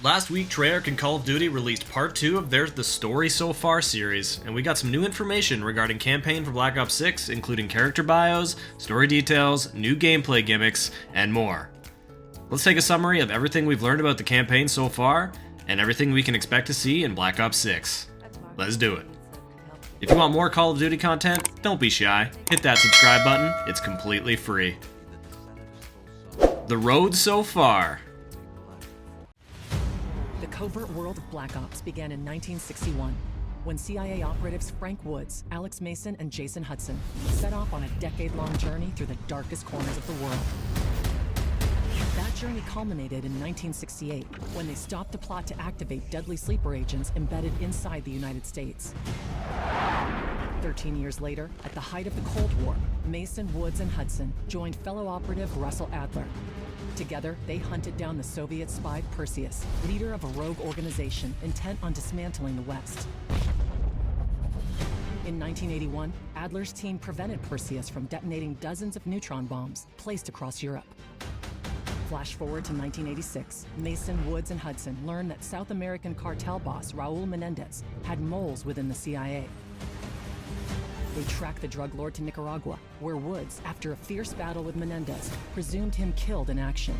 Last week, Treyarch and Call of Duty released part 2 of their The Story So Far series, and we got some new information regarding campaign for Black Ops 6, including character bios, story details, new gameplay gimmicks, and more. Let's take a summary of everything we've learned about the campaign so far, and everything we can expect to see in Black Ops 6. Let's do it. If you want more Call of Duty content, don't be shy. Hit that subscribe button, it's completely free. The road so far. The covert world of Black Ops began in 1961, when CIA operatives Frank Woods, Alex Mason, and Jason Hudson set off on a decade-long journey through the darkest corners of the world. That journey culminated in 1968, when they stopped a plot to activate deadly sleeper agents embedded inside the United States. 13 years later, at the height of the Cold War, Mason, Woods, and Hudson joined fellow operative Russel Adler. Together, they hunted down the Soviet spy Perseus, leader of a rogue organization intent on dismantling the West. In 1981, Adler's team prevented Perseus from detonating dozens of neutron bombs placed across Europe. Flash forward to 1986, Mason, Woods, and Hudson learned that South American cartel boss Raul Menendez had moles within the CIA. They tracked the drug lord to Nicaragua, where Woods, after a fierce battle with Menendez, presumed him killed in action.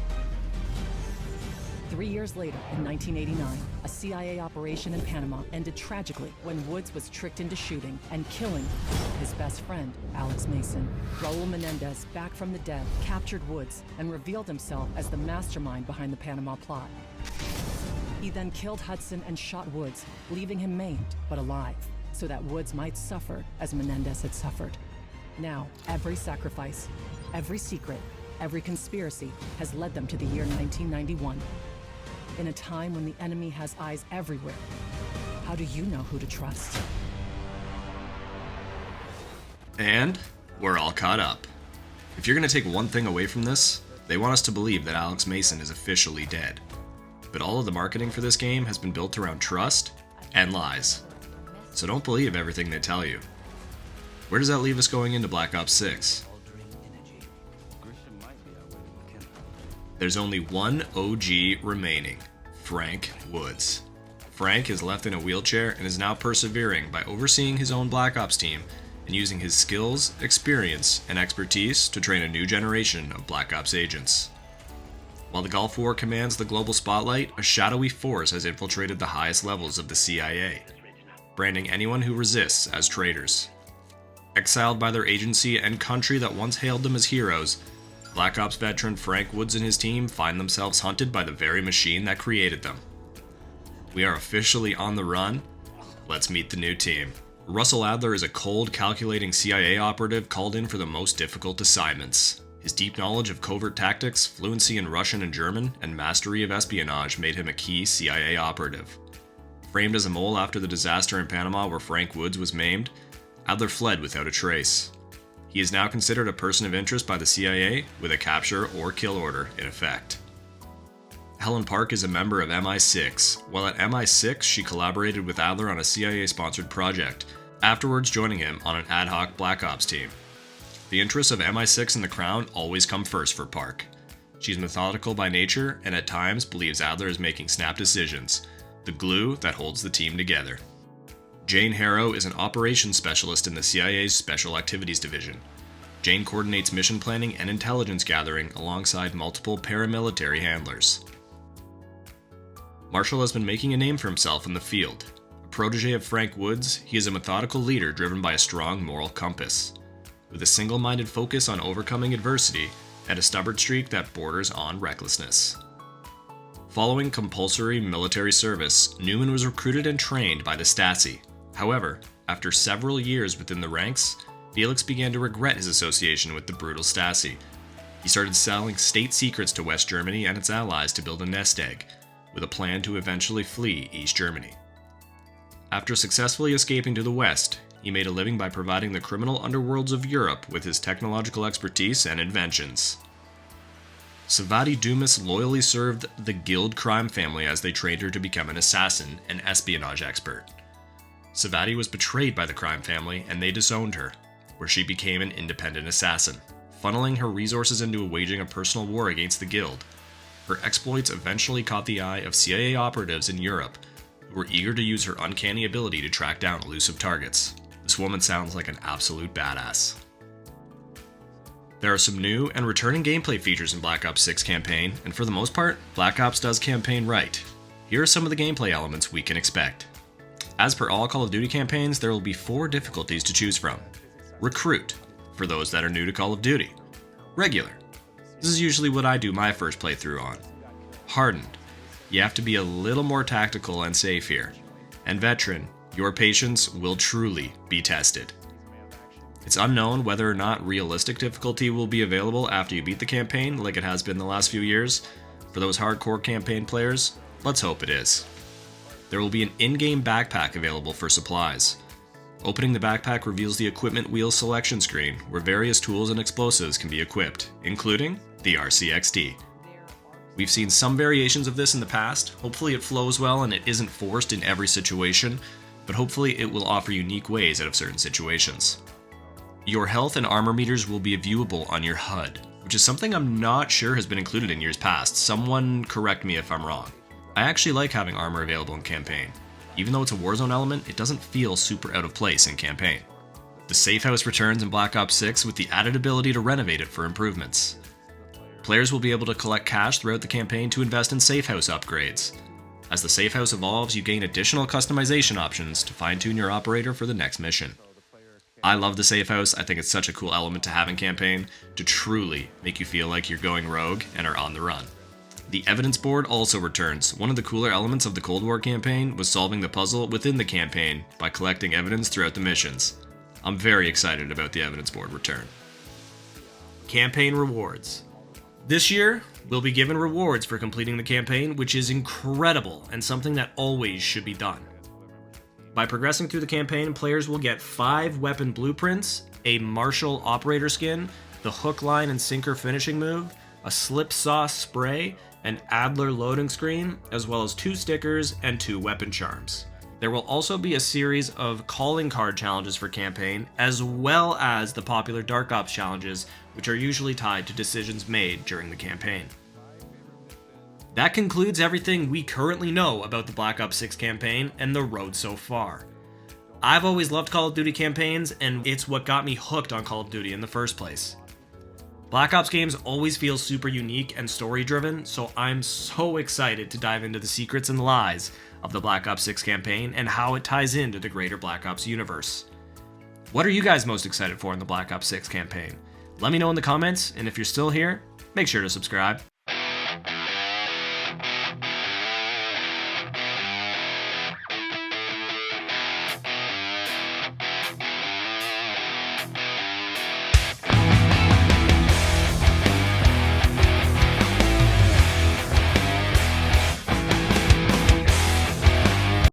3 years later, in 1989, a CIA operation in Panama ended tragically when Woods was tricked into shooting and killing his best friend, Alex Mason. Raul Menendez, back from the dead, captured Woods and revealed himself as the mastermind behind the Panama plot. He then killed Hudson and shot Woods, leaving him maimed but alive, so that Woods might suffer as Menendez had suffered. Now, every sacrifice, every secret, every conspiracy has led them to the year 1991. In a time when the enemy has eyes everywhere, how do you know who to trust? And we're all caught up. If you're going to take one thing away from this, they want us to believe that Alex Mason is officially dead. But all of the marketing for this game has been built around trust and lies. So don't believe everything they tell you. Where does that leave us going into Black Ops 6? There's only one OG remaining, Frank Woods. Frank is left in a wheelchair and is now persevering by overseeing his own Black Ops team and using his skills, experience, and expertise to train a new generation of Black Ops agents. While the Gulf War commands the global spotlight, a shadowy force has infiltrated the highest levels of the CIA, branding anyone who resists as traitors. Exiled by their agency and country that once hailed them as heroes, Black Ops veteran Frank Woods and his team find themselves hunted by the very machine that created them. We are officially on the run. Let's meet the new team. Russel Adler is a cold, calculating CIA operative called in for the most difficult assignments. His deep knowledge of covert tactics, fluency in Russian and German, and mastery of espionage made him a key CIA operative. Framed as a mole after the disaster in Panama where Frank Woods was maimed, Adler fled without a trace. He is now considered a person of interest by the CIA with a capture or kill order in effect. Helen Park is a member of MI6. While at MI6, she collaborated with Adler on a CIA-sponsored project, afterwards joining him on an ad hoc Black Ops team. The interests of MI6 and the Crown always come first for Park. She's methodical by nature and at times believes Adler is making snap decisions, the glue that holds the team together. Jane Harrow is an operations specialist in the CIA's Special Activities Division. Jane coordinates mission planning and intelligence gathering alongside multiple paramilitary handlers. Marshall has been making a name for himself in the field. A protege of Frank Woods, he is a methodical leader driven by a strong moral compass, with a single-minded focus on overcoming adversity and a stubborn streak that borders on recklessness. Following compulsory military service, Neuman was recruited and trained by the Stasi. However, after several years within the ranks, Felix began to regret his association with the brutal Stasi. He started selling state secrets to West Germany and its allies to build a nest egg, with a plan to eventually flee East Germany. After successfully escaping to the West, he made a living by providing the criminal underworlds of Europe with his technological expertise and inventions. Sevati Dumas loyally served the Guild crime family as they trained her to become an assassin and espionage expert. Sevati was betrayed by the crime family and they disowned her, where she became an independent assassin, funneling her resources into waging a personal war against the Guild. Her exploits eventually caught the eye of CIA operatives in Europe who were eager to use her uncanny ability to track down elusive targets. This woman sounds like an absolute badass. There are some new and returning gameplay features in Black Ops 6 campaign, and for the most part, Black Ops does campaign right. Here are some of the gameplay elements we can expect. As per all Call of Duty campaigns, there will be 4 difficulties to choose from. Recruit, for those that are new to Call of Duty. Regular. This is usually what I do my first playthrough on. Hardened. You have to be a little more tactical and safe here. And Veteran, your patience will truly be tested. It's unknown whether or not realistic difficulty will be available after you beat the campaign like it has been the last few years. For those hardcore campaign players, let's hope it is. There will be an in-game backpack available for supplies. Opening the backpack reveals the equipment wheel selection screen where various tools and explosives can be equipped, including the RCXD. We've seen some variations of this in the past. Hopefully it flows well and it isn't forced in every situation, but hopefully it will offer unique ways out of certain situations. Your health and armor meters will be viewable on your HUD, which is something I'm not sure has been included in years past. Someone correct me if I'm wrong. I actually like having armor available in campaign. Even though it's a Warzone element, it doesn't feel super out of place in campaign. The Safehouse returns in Black Ops 6 with the added ability to renovate it for improvements. Players will be able to collect cash throughout the campaign to invest in Safehouse upgrades. As the Safehouse evolves, you gain additional customization options to fine-tune your operator for the next mission. I love the Safehouse. I think it's such a cool element to have in campaign to truly make you feel like you're going rogue and are on the run. The evidence board also returns. One of the cooler elements of the Cold War campaign was solving the puzzle within the campaign by collecting evidence throughout the missions. I'm very excited about the evidence board return. Campaign rewards. This year, we'll be given rewards for completing the campaign, which is incredible and something that always should be done. By progressing through the campaign, players will get 5 weapon blueprints, a Marshall operator skin, the hook, line, and sinker finishing move, a slip saw spray, an Adler loading screen, as well as 2 stickers and 2 weapon charms. There will also be a series of calling card challenges for campaign, as well as the popular Dark Ops challenges, which are usually tied to decisions made during the campaign. That concludes everything we currently know about the Black Ops 6 campaign and the road so far. I've always loved Call of Duty campaigns, and it's what got me hooked on Call of Duty in the first place. Black Ops games always feel super unique and story-driven, so I'm so excited to dive into the secrets and lies of the Black Ops 6 campaign and how it ties into the greater Black Ops universe. What are you guys most excited for in the Black Ops 6 campaign? Let me know in the comments, and if you're still here, make sure to subscribe.